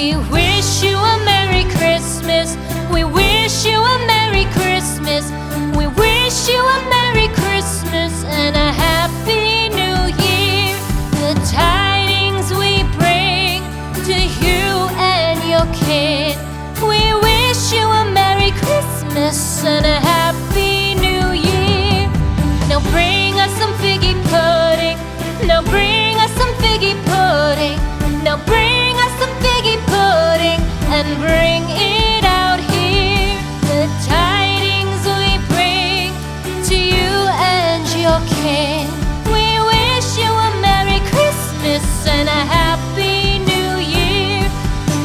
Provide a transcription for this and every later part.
We wish you a Merry Christmas. We wish you a Merry Christmas. We wish you a Merry Christmas and a Happy New Year. The tidings we bring to you and your kid. We wish you a Merry Christmas and a Happy New Year. Now bring us some figgy pudding. Now bring us some figgy pudding. Now bring us some figgy pudding and bring it out here. The tidings we bring to you and your kin. We wish you a Merry Christmas and a Happy New Year.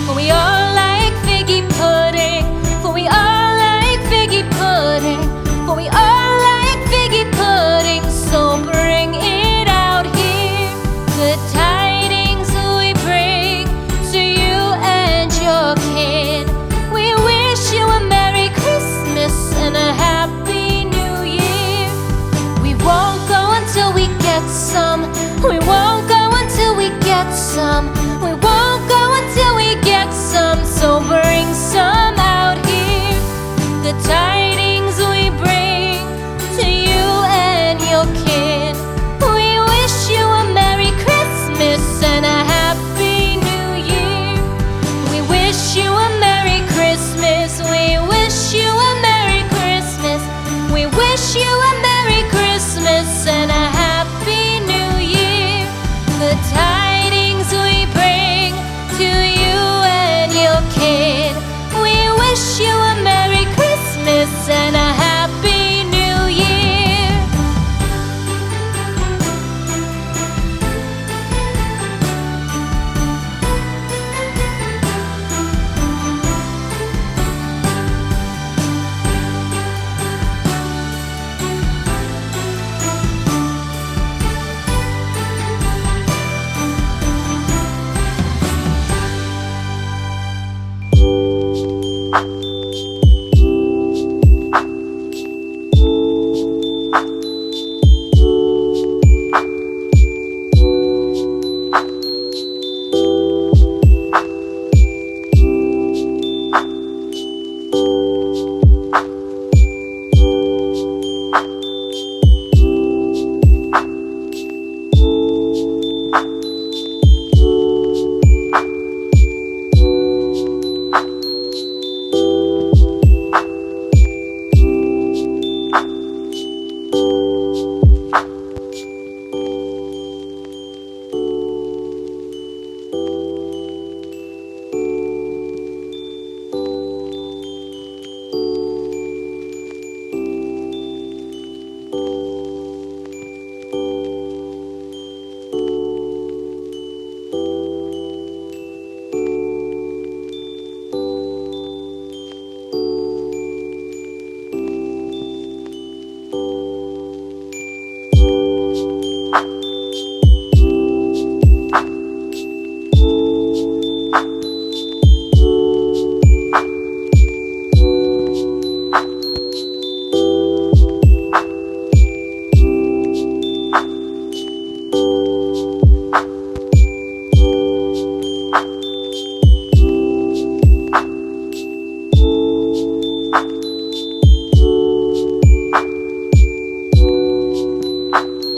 For we all like figgy pudding. For we all like figgy pudding. For we all like figgy pudding. So bring it out here. The tidings we bring to you and your kid. We wish you a Merry Christmas and a Happy New Year. We won't go until we get some